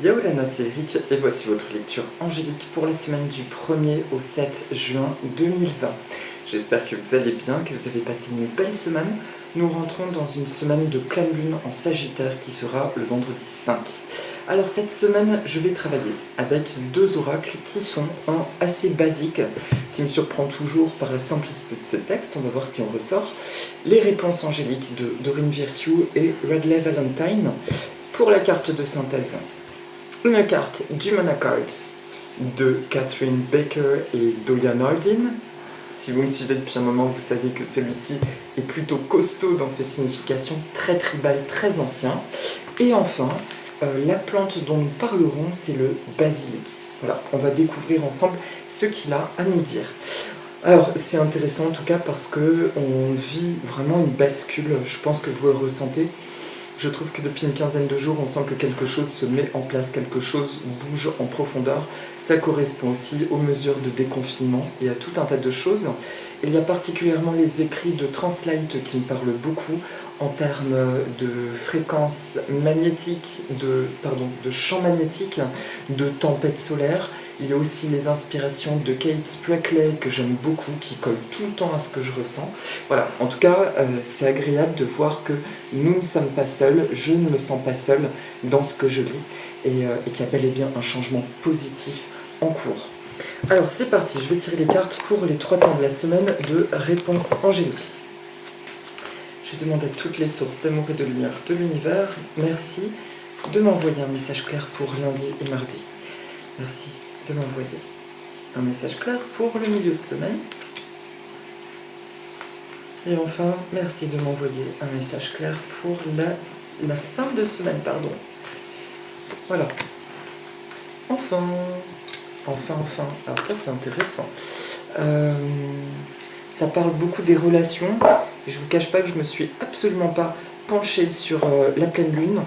Yaolana, c'est Eric et voici votre lecture angélique pour la semaine du 1er au 7 juin 2020. J'espère que vous allez bien, que vous avez passé une belle semaine. Nous rentrons dans une semaine de pleine lune en Sagittaire qui sera le vendredi 5. Alors cette semaine, je vais travailler avec deux oracles qui sont assez basiques, qui me surprend toujours par la simplicité de ces textes. On va voir ce qui en ressort. Les réponses angéliques de Doreen Virtue et Radley Valentine. Pour la carte de synthèse, une carte du Mana Cards de Catherine Baker et Doya Nardin. Si vous me suivez depuis un moment, vous savez que celui-ci est plutôt costaud dans ses significations, très tribal, très ancien. Et enfin, la plante dont nous parlerons, c'est le basilic. Voilà, on va découvrir ensemble ce qu'il a à nous dire. Alors, c'est intéressant en tout cas parce qu'on vit vraiment une bascule, je pense que vous le ressentez. Je trouve que depuis une quinzaine de jours, on sent que quelque chose se met en place, quelque chose bouge en profondeur. Ça correspond aussi aux mesures de déconfinement et à tout un tas de choses. Il y a particulièrement les écrits de Translate qui me parlent beaucoup en termes de fréquences magnétiques, de champs magnétiques, de tempêtes solaires. Il y a aussi les inspirations de Kate Spreckley que j'aime beaucoup, qui collent tout le temps à ce que je ressens. Voilà, en tout cas, c'est agréable de voir que nous ne sommes pas seuls, je ne me sens pas seul dans ce que je lis, et qu'il y a bel et bien un changement positif en cours. Alors c'est parti, je vais tirer les cartes pour les 3 temps de la semaine de réponse angélique. Je demande à toutes les sources d'amour et de lumière de l'univers, merci de m'envoyer un message clair pour lundi et mardi. Merci de m'envoyer un message clair pour le milieu de semaine. Et enfin, merci de m'envoyer un message clair pour la fin de semaine, pardon. Voilà. Enfin. Alors ça, c'est intéressant. Ça parle beaucoup des relations. Et je vous cache pas que je me suis absolument pas penchée sur la pleine lune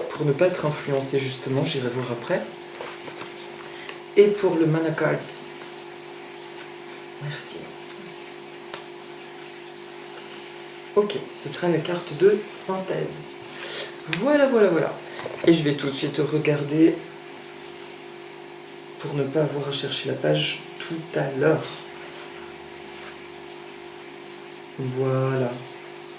pour ne pas être influencée justement. J'irai voir après. Et pour le Mana Cards, merci. Ok, ce sera la carte de synthèse. Voilà. Et je vais tout de suite regarder pour ne pas avoir à chercher la page tout à l'heure. Voilà.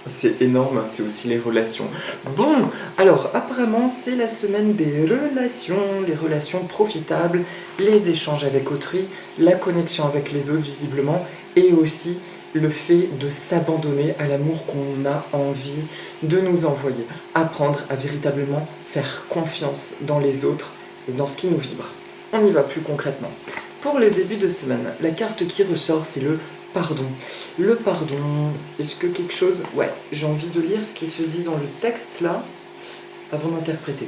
C'est énorme, c'est aussi les relations. Bon, alors apparemment c'est la semaine des relations, les relations profitables, les échanges avec autrui, la connexion avec les autres visiblement, et aussi le fait de s'abandonner à l'amour qu'on a envie de nous envoyer. Apprendre à véritablement faire confiance dans les autres et dans ce qui nous vibre. On y va plus concrètement. Pour le début de semaine, la carte qui ressort c'est le pardon. Le pardon, est-ce que quelque chose... Ouais, j'ai envie de lire ce qui se dit dans le texte là, avant d'interpréter.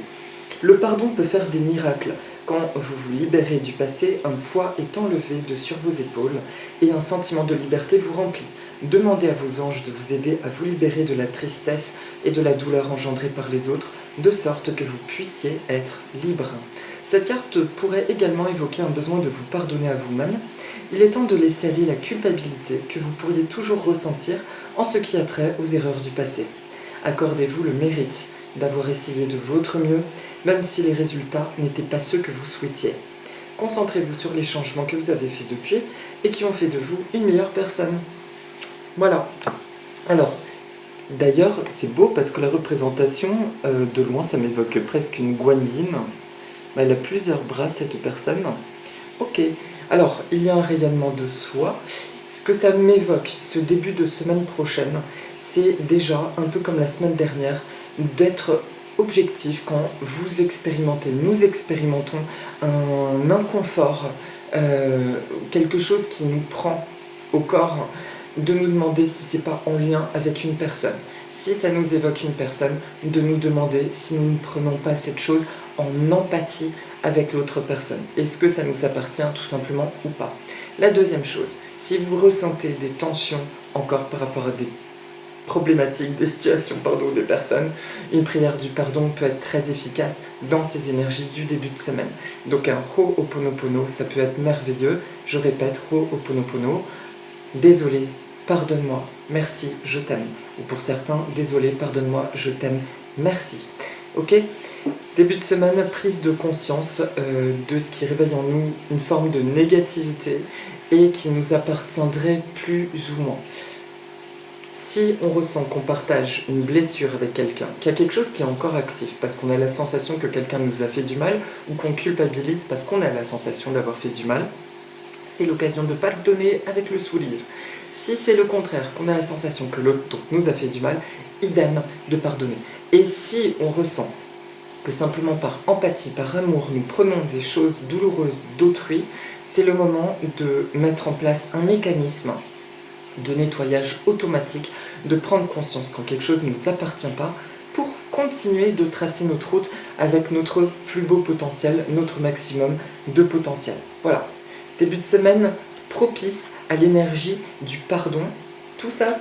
Le pardon peut faire des miracles. Quand vous vous libérez du passé, un poids est enlevé de sur vos épaules et un sentiment de liberté vous remplit. Demandez à vos anges de vous aider à vous libérer de la tristesse et de la douleur engendrée par les autres, de sorte que vous puissiez être libre. Cette carte pourrait également évoquer un besoin de vous pardonner à vous-même. Il est temps de laisser aller la culpabilité que vous pourriez toujours ressentir en ce qui a trait aux erreurs du passé. Accordez-vous le mérite d'avoir essayé de votre mieux, même si les résultats n'étaient pas ceux que vous souhaitiez. Concentrez-vous sur les changements que vous avez faits depuis et qui ont fait de vous une meilleure personne. Voilà. Alors, d'ailleurs, c'est beau parce que la représentation, de loin, ça m'évoque presque une guanine. Elle a plusieurs bras, cette personne. Ok. Alors, il y a un rayonnement de soi. Ce que ça m'évoque, ce début de semaine prochaine, c'est déjà, un peu comme la semaine dernière, d'être objectif quand vous expérimentez, nous expérimentons un inconfort, quelque chose qui nous prend au corps, de nous demander si c'est pas en lien avec une personne. Si ça nous évoque une personne, de nous demander si nous ne prenons pas cette chose en empathie avec l'autre personne. Est-ce que ça nous appartient tout simplement ou pas? La deuxième chose, si vous ressentez des tensions encore par rapport à des problématiques, des situations, des personnes, une prière du pardon peut être très efficace dans ces énergies du début de semaine. Donc un Ho'oponopono, ça peut être merveilleux. Je répète, Ho'oponopono, désolé, pardonne-moi, merci, je t'aime. Ou pour certains, désolé, pardonne-moi, je t'aime, merci. Ok? Début de semaine, prise de conscience de ce qui réveille en nous une forme de négativité et qui nous appartiendrait plus ou moins. Si on ressent qu'on partage une blessure avec quelqu'un, qu'il y a quelque chose qui est encore actif parce qu'on a la sensation que quelqu'un nous a fait du mal ou qu'on culpabilise parce qu'on a la sensation d'avoir fait du mal, c'est l'occasion de pardonner avec le sourire. Si c'est le contraire, qu'on a la sensation que l'autre nous a fait du mal, idem de pardonner. Et si on ressent que simplement par empathie, par amour, nous prenons des choses douloureuses d'autrui, c'est le moment de mettre en place un mécanisme de nettoyage automatique, de prendre conscience quand quelque chose ne nous appartient pas pour continuer de tracer notre route avec notre plus beau potentiel, notre maximum de potentiel. Voilà. Début de semaine propice à l'énergie du pardon. Tout ça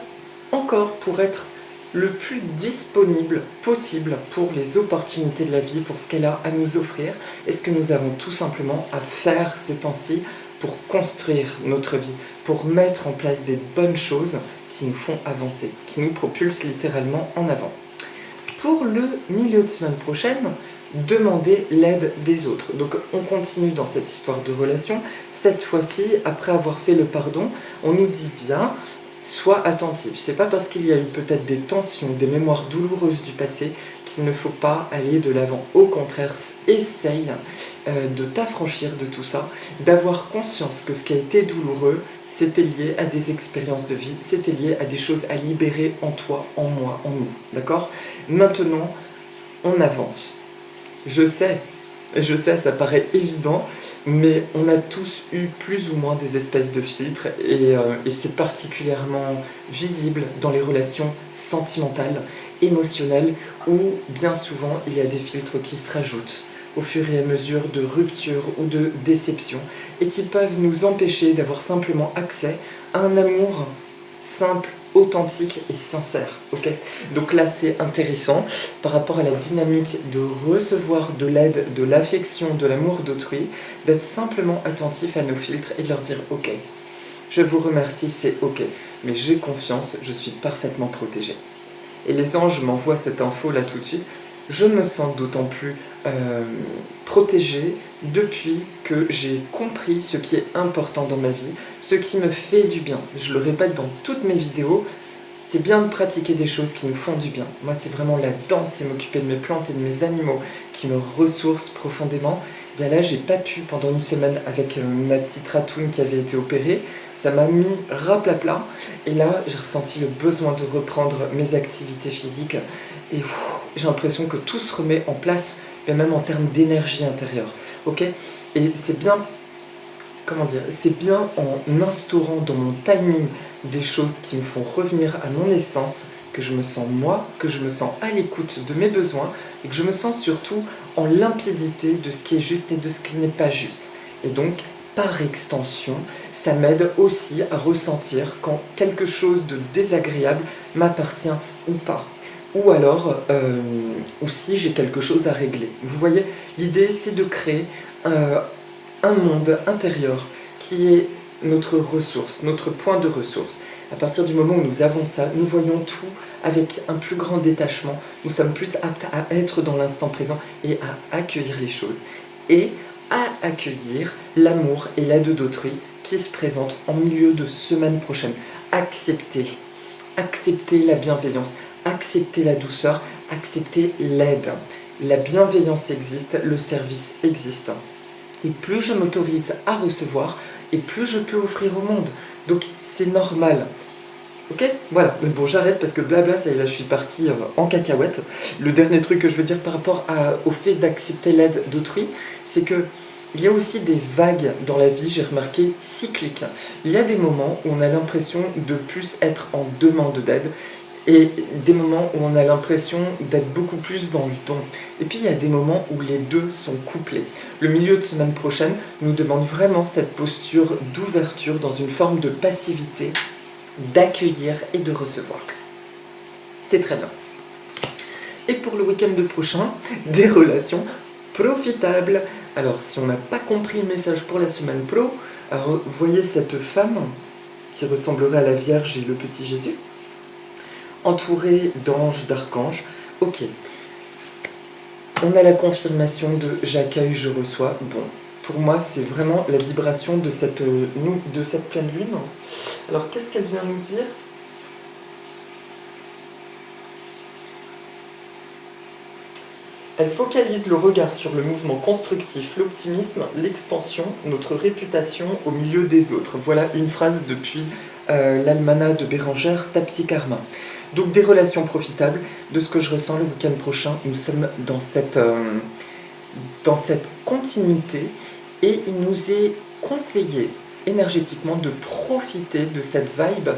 encore pour être le plus disponible possible pour les opportunités de la vie, pour ce qu'elle a à nous offrir et ce que nous avons tout simplement à faire ces temps-ci pour construire notre vie, pour mettre en place des bonnes choses qui nous font avancer, qui nous propulsent littéralement en avant. Pour le milieu de semaine prochaine, demander l'aide des autres. Donc on continue dans cette histoire de relation. Cette fois-ci, après avoir fait le pardon, on nous dit bien, sois attentif. C'est pas parce qu'il y a eu peut-être des tensions, des mémoires douloureuses du passé qu'il ne faut pas aller de l'avant. Au contraire, essaye de t'affranchir de tout ça, d'avoir conscience que ce qui a été douloureux, c'était lié à des expériences de vie, c'était lié à des choses à libérer en toi, en moi, en nous. D'accord ? Maintenant, on avance. Je sais, ça paraît évident, mais on a tous eu plus ou moins des espèces de filtres et c'est particulièrement visible dans les relations sentimentales, émotionnelles, où bien souvent il y a des filtres qui se rajoutent au fur et à mesure de rupture ou de déception et qui peuvent nous empêcher d'avoir simplement accès à un amour simple, authentique et sincère. Okay ? Donc là, c'est intéressant par rapport à la dynamique de recevoir de l'aide, de l'affection, de l'amour d'autrui, d'être simplement attentif à nos filtres et de leur dire « Ok, je vous remercie, c'est ok, mais j'ai confiance, je suis parfaitement protégé. » Et les anges m'envoient cette info là tout de suite. Je me sens d'autant plus protégé depuis que j'ai compris ce qui est important dans ma vie, ce qui me fait du bien. Je le répète dans toutes mes vidéos, c'est bien de pratiquer des choses qui nous font du bien. Moi, c'est vraiment la danse et m'occuper de mes plantes et de mes animaux qui me ressourcent profondément. Bien là, j'ai pas pu pendant une semaine avec ma petite ratoune qui avait été opérée. Ça m'a mis raplapla. Et là, j'ai ressenti le besoin de reprendre mes activités physiques. Et j'ai l'impression que tout se remet en place, et même en termes d'énergie intérieure. Ok ? Et c'est bien, c'est bien en instaurant dans mon timing des choses qui me font revenir à mon essence, que je me sens moi, que je me sens à l'écoute de mes besoins, et que je me sens surtout en limpidité de ce qui est juste et de ce qui n'est pas juste. Et donc, par extension, ça m'aide aussi à ressentir quand quelque chose de désagréable m'appartient ou pas. Ou alors, ou si j'ai quelque chose à régler. Vous voyez, l'idée c'est de créer un monde intérieur qui est notre ressource, notre point de ressource. À partir du moment où nous avons ça, nous voyons tout avec un plus grand détachement, nous sommes plus aptes à être dans l'instant présent et à accueillir les choses. Et à accueillir l'amour et l'aide d'autrui qui se présentent en milieu de semaine prochaine. Accepter la bienveillance, accepter la douceur, accepter l'aide. La bienveillance existe, le service existe. Et plus je m'autorise à recevoir, et plus je peux offrir au monde. Donc c'est normal. Ok ? Voilà. Bon, j'arrête parce que blabla, ça y est, là je suis partie en cacahuète. Le dernier truc que je veux dire par rapport au fait d'accepter l'aide d'autrui, c'est que il y a aussi des vagues dans la vie, j'ai remarqué, cycliques. Il y a des moments où on a l'impression de plus être en demande d'aide et des moments où on a l'impression d'être beaucoup plus dans le don. Et puis il y a des moments où les deux sont couplés. Le milieu de semaine prochaine nous demande vraiment cette posture d'ouverture dans une forme de passivité, d'accueillir et de recevoir. C'est très bien. Et pour le week-end prochain, des relations profitables. Alors, si on n'a pas compris le message pour la semaine pro, alors, vous voyez cette femme qui ressemblerait à la Vierge et le petit Jésus, entourée d'anges, d'archanges. Ok. On a la confirmation de j'accueille, je reçois. Bon, pour moi, c'est vraiment la vibration de cette pleine lune. Alors, qu'est-ce qu'elle vient nous dire? Elle focalise le regard sur le mouvement constructif, l'optimisme, l'expansion, notre réputation au milieu des autres. Voilà une phrase depuis l'almanach de Bérengère, Tapsikarma. Donc des relations profitables, de ce que je ressens le week-end prochain, nous sommes dans cette continuité et il nous est conseillé énergétiquement de profiter de cette vibe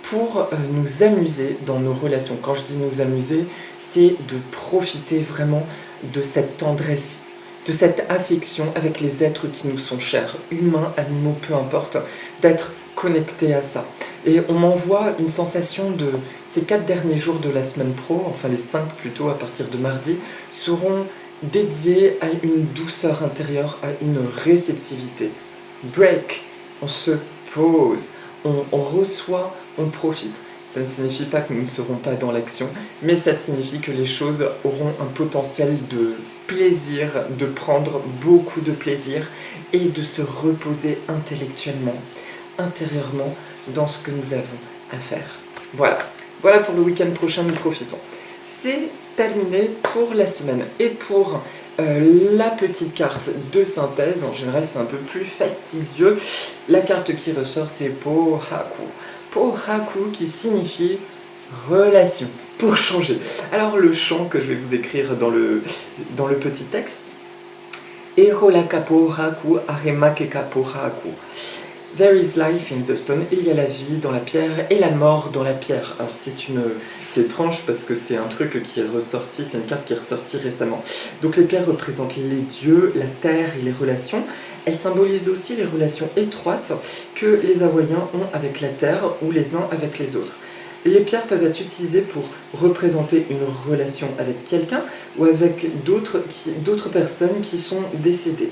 pour nous amuser dans nos relations. Quand je dis nous amuser, c'est de profiter vraiment de cette tendresse, de cette affection avec les êtres qui nous sont chers, humains, animaux, peu importe, d'être connecté à ça. Et on m'envoie une sensation de ces 4 derniers jours de la semaine pro, enfin les 5 plutôt à partir de mardi, seront dédiés à une douceur intérieure, à une réceptivité. Break, on se pose, on reçoit, on profite. Ça ne signifie pas que nous ne serons pas dans l'action, mais ça signifie que les choses auront un potentiel de plaisir, de prendre beaucoup de plaisir et de se reposer intellectuellement, intérieurement, dans ce que nous avons à faire. Voilà, voilà pour le week-end prochain, nous profitons. C'est terminé pour la semaine et pour la petite carte de synthèse. En général, c'est un peu plus fastidieux. La carte qui ressort, c'est Pohaku. Pohaku qui signifie relation, pour changer. Alors le chant que je vais vous écrire dans le petit texte, Eholaka Pohaku Aremakeka Pohaku. There is life in the stone, il y a la vie dans la pierre et la mort dans la pierre. Alors c'est étrange parce que c'est un truc qui est ressorti, c'est une carte qui est ressortie récemment. Donc les pierres représentent les dieux, la terre et les relations. Elles symbolisent aussi les relations étroites que les Hawaïens ont avec la terre ou les uns avec les autres. Les pierres peuvent être utilisées pour représenter une relation avec quelqu'un ou avec d'autres personnes qui sont décédées.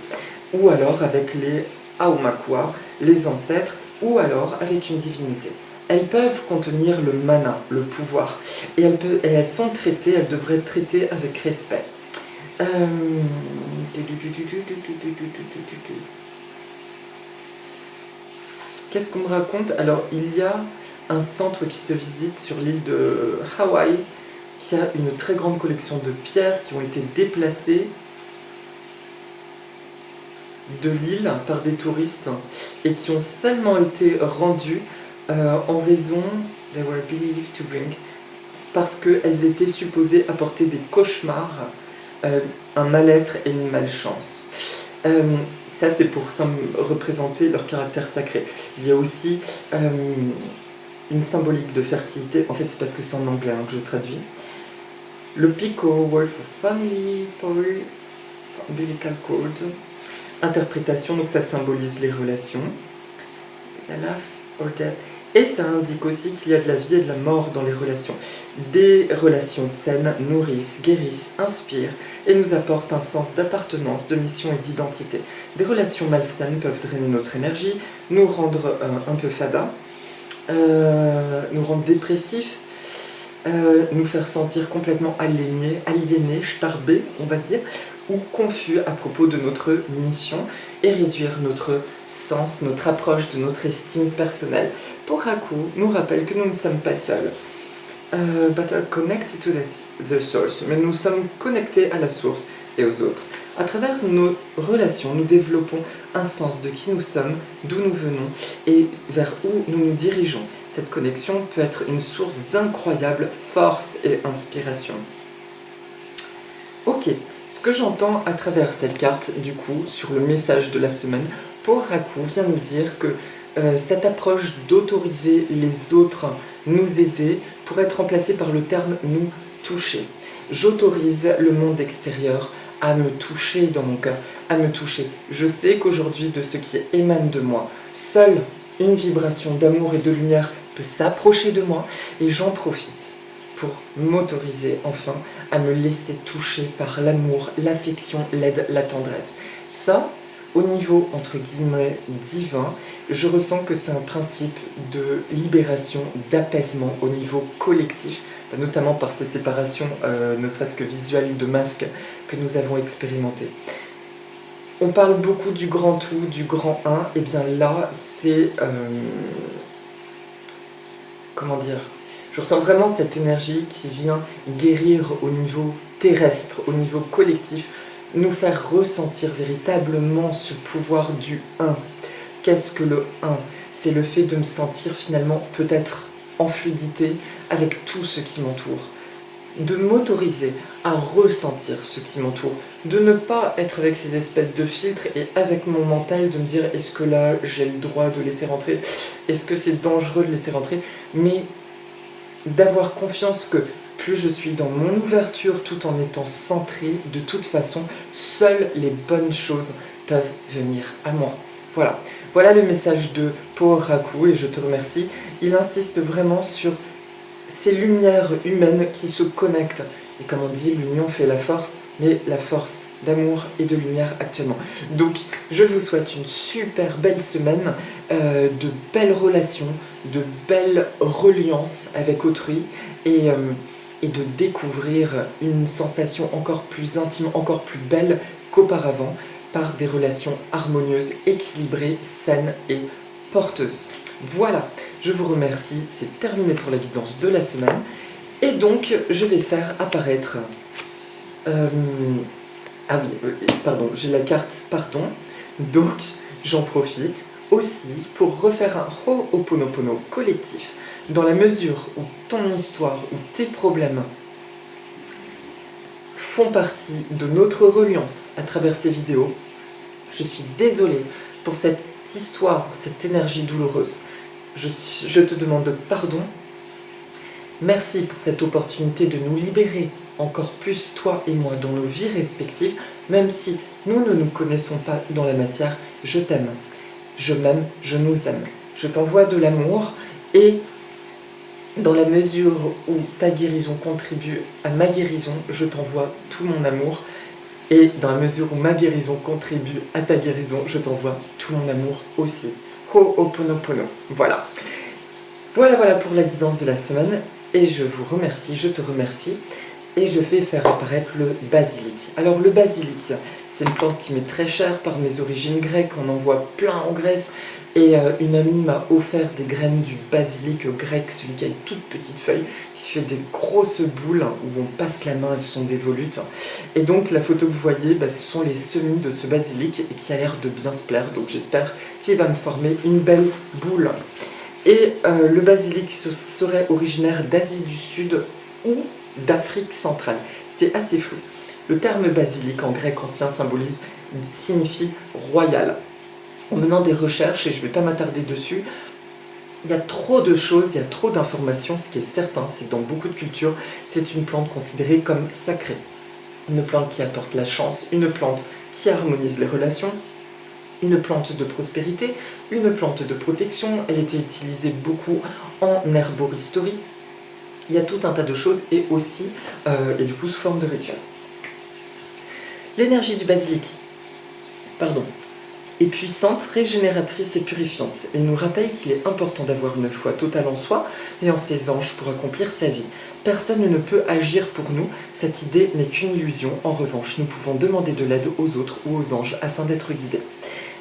Ou alors avec les Aumakua, les ancêtres, ou alors avec une divinité. Elles peuvent contenir le mana, le pouvoir, et elles sont traitées, elles devraient être traitées avec respect. Qu'est-ce qu'on me raconte? Alors, il y a un centre qui se visite sur l'île de Hawaï, qui a une très grande collection de pierres qui ont été déplacées de l'île par des touristes et qui ont seulement été rendues en raison, they were believed to bring, parce qu'elles étaient supposées apporter des cauchemars, un mal-être et une malchance. Ça c'est pour représenter leur caractère sacré. Il y a aussi une symbolique de fertilité, en fait c'est parce que c'est en anglais que je traduis. Le Pico, Word for Family, Power, Umbilical Cord, interprétation, donc ça symbolise les relations, la life or death, et ça indique aussi qu'il y a de la vie et de la mort dans les relations. Des relations saines nourrissent, guérissent, inspirent et nous apportent un sens d'appartenance, de mission et d'identité. Des relations malsaines peuvent drainer notre énergie, nous rendre un peu fada, nous rendre dépressifs, nous faire sentir complètement aliénés, starbés, on va dire, ou confus à propos de notre mission et réduire notre sens, notre approche de notre estime personnelle. Pohaku nous rappelle que nous ne sommes pas seuls, but are connected to the source, mais nous sommes connectés à la source et aux autres. À travers nos relations, nous développons un sens de qui nous sommes, d'où nous venons et vers où nous nous dirigeons. Cette connexion peut être une source d'incroyable force et inspiration. Ok, ce que j'entends à travers cette carte, du coup, sur le message de la semaine, Pohaku vient nous dire que cette approche d'autoriser les autres nous aider pourrait être remplacée par le terme nous toucher. J'autorise le monde extérieur à me toucher dans mon cœur, à me toucher. Je sais qu'aujourd'hui, de ce qui émane de moi, seule une vibration d'amour et de lumière peut s'approcher de moi et j'en profite pour m'autoriser enfin à me laisser toucher par l'amour, l'affection, l'aide, la tendresse. Ça, au niveau, entre guillemets, divin, je ressens que c'est un principe de libération, d'apaisement au niveau collectif, notamment par ces séparations, ne serait-ce que visuelles de masques que nous avons expérimentées. On parle beaucoup du grand tout, du grand un, et bien là, c'est... comment dire? Je ressens vraiment cette énergie qui vient guérir au niveau terrestre, au niveau collectif, nous faire ressentir véritablement ce pouvoir du un. Qu'est-ce que le un? C'est le fait de me sentir finalement peut-être en fluidité avec tout ce qui m'entoure, de m'autoriser à ressentir ce qui m'entoure, de ne pas être avec ces espèces de filtres et avec mon mental de me dire est-ce que là j'ai le droit de laisser rentrer, est-ce que c'est dangereux de laisser rentrer, mais d'avoir confiance que plus je suis dans mon ouverture tout en étant centré, de toute façon, seules les bonnes choses peuvent venir à moi. Voilà, voilà le message de Pohoraku et je te remercie. Il insiste vraiment sur ces lumières humaines qui se connectent. Et comme on dit, l'union fait la force, mais la force d'amour et de lumière actuellement. Donc, je vous souhaite une super belle semaine, de belles relations, de belles reliances avec autrui et de découvrir une sensation encore plus intime, encore plus belle qu'auparavant par des relations harmonieuses, équilibrées, saines et porteuses. Voilà, je vous remercie, c'est terminé pour la guidance de la semaine. Et donc, je vais faire apparaître... ah oui, pardon, j'ai la carte pardon. Donc, j'en profite aussi pour refaire un Ho'oponopono collectif. Dans la mesure où ton histoire, ou tes problèmes font partie de notre reliance à travers ces vidéos, je suis désolée pour cette histoire, pour cette énergie douloureuse. Je te demande pardon. Merci pour cette opportunité de nous libérer encore plus, toi et moi, dans nos vies respectives, même si nous ne nous connaissons pas dans la matière. Je t'aime, je m'aime, je nous aime. Je t'envoie de l'amour et dans la mesure où ta guérison contribue à ma guérison, je t'envoie tout mon amour. Et dans la mesure où ma guérison contribue à ta guérison, je t'envoie tout mon amour aussi. Ho'oponopono. Voilà. Voilà pour la guidance de la semaine. Et je vous remercie, je te remercie. Et je vais faire apparaître le basilic. Alors le basilic, c'est une plante qui m'est très chère par mes origines grecques. On en voit plein en Grèce. Et une amie m'a offert des graines du basilic grec, celui qui a une toute petite feuille, qui fait des grosses boules où on passe la main, elles sont des volutes. Et donc la photo que vous voyez, ce sont les semis de ce basilic et qui a l'air de bien se plaire. Donc j'espère qu'il va me former une belle boule. Et le basilic serait originaire d'Asie du Sud ou d'Afrique centrale. C'est assez flou. Le terme basilic en grec ancien signifie royal. En menant des recherches, et je ne vais pas m'attarder dessus, il y a trop de choses, il y a trop d'informations. Ce qui est certain, c'est que dans beaucoup de cultures, c'est une plante considérée comme sacrée. Une plante qui apporte la chance, une plante qui harmonise les relations, une plante de prospérité, une plante de protection. Elle était utilisée beaucoup en herboristerie. Il y a tout un tas de choses et aussi, et du coup sous forme de rituel. L'énergie du basilic, est puissante, régénératrice et purifiante. Et nous rappelle qu'il est important d'avoir une foi totale en soi et en ses anges pour accomplir sa vie. Personne ne peut agir pour nous, cette idée n'est qu'une illusion. En revanche, nous pouvons demander de l'aide aux autres ou aux anges afin d'être guidés.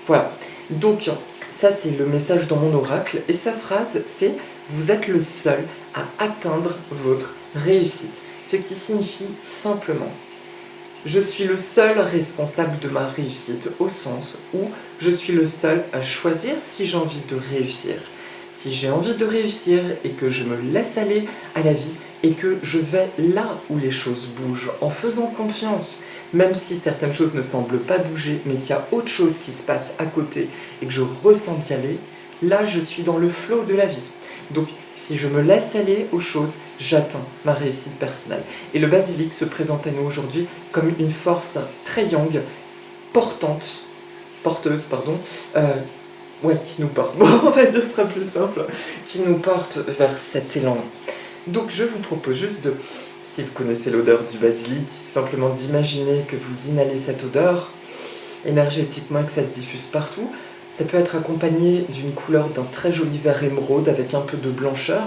Voilà, donc ça c'est le message dans mon oracle. Et sa phrase c'est « Vous êtes le seul à atteindre votre réussite ». Ce qui signifie simplement « Je suis le seul responsable de ma réussite » au sens où je suis le seul à choisir si j'ai envie de réussir. Si j'ai envie de réussir et que je me laisse aller à la vie et que je vais là où les choses bougent en faisant confiance, même si certaines choses ne semblent pas bouger, mais qu'il y a autre chose qui se passe à côté et que je ressens d'y aller, là je suis dans le flow de la vie. Donc si je me laisse aller aux choses, j'atteins ma réussite personnelle. Et le basilic se présente à nous aujourd'hui comme une force très yang, porteuse, qui nous porte, bon on va dire ce sera plus simple, qui nous porte vers cet élan-là. Donc je vous propose juste de, si vous connaissez l'odeur du basilic, simplement d'imaginer que vous inhalez cette odeur, énergétiquement que ça se diffuse partout. Ça peut être accompagné d'une couleur d'un très joli vert émeraude avec un peu de blancheur,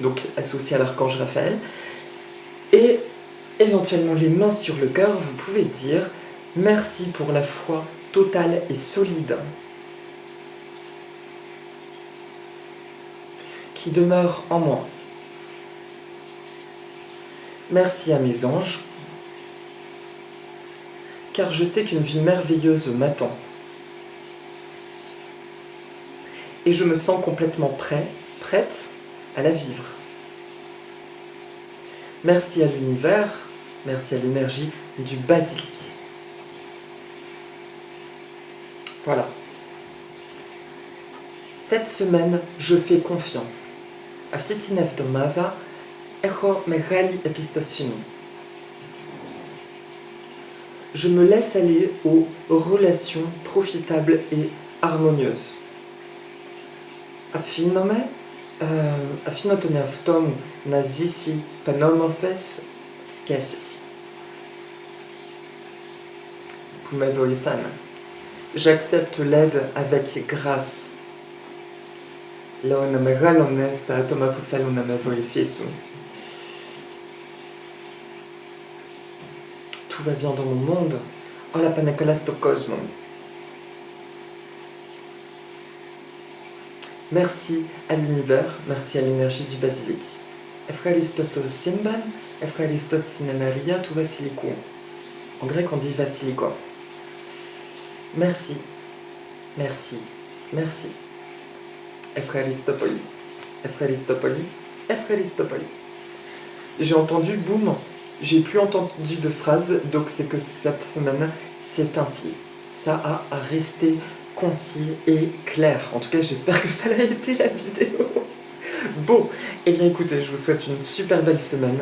donc associé à l'archange Raphaël. Et éventuellement les mains sur le cœur, vous pouvez dire « Merci pour la foi totale et solide qui demeure en moi. Merci à mes anges, car je sais qu'une vie merveilleuse m'attend. Et je me sens complètement prête à la vivre. Merci à l'univers, merci à l'énergie du basilic. » Voilà. Cette semaine, je fais confiance. Αυτή την εβδομάδα έχω μεγάλη εμπιστοσύνη. Je me laisse aller aux relations profitables et harmonieuses. Αφήνω τον εαυτό μου να ζήσει πανόμορφες σχέσεις που με βοηθάνε. J'accepte l'aide avec grâce. Λέω να μεγαλώνε στα άτομα που θέλουν να με βοηθήσουν. Tout va bien dans mon monde. Όλα πάνε καλά στον κόσμο. Merci à l'univers, merci à l'énergie du basilic. Ευχαριστώ στο σύμπαν, ευχαριστώ στην ενέργεια του βασιλικού. En grec on dit βασιλικό. Merci, merci, merci. Efraristopoli, Efraristopoli, Efraristopoli. J'ai entendu boum, j'ai plus entendu de phrase, donc c'est que cette semaine, c'est ainsi. Ça a resté concis et clair. En tout cas, j'espère que ça a été la vidéo. Bon, eh bien écoutez, je vous souhaite une super belle semaine,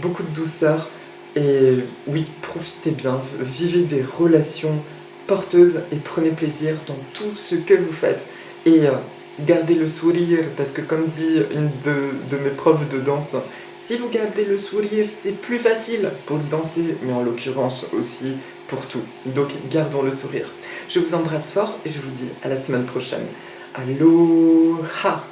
beaucoup de douceur, et oui, profitez bien, vivez des relations porteuses et prenez plaisir dans tout ce que vous faites. Et gardez le sourire, parce que comme dit une de mes profs de danse, si vous gardez le sourire, c'est plus facile pour danser, mais en l'occurrence aussi pour tout. Donc gardons le sourire. Je vous embrasse fort et je vous dis à la semaine prochaine. Aloha!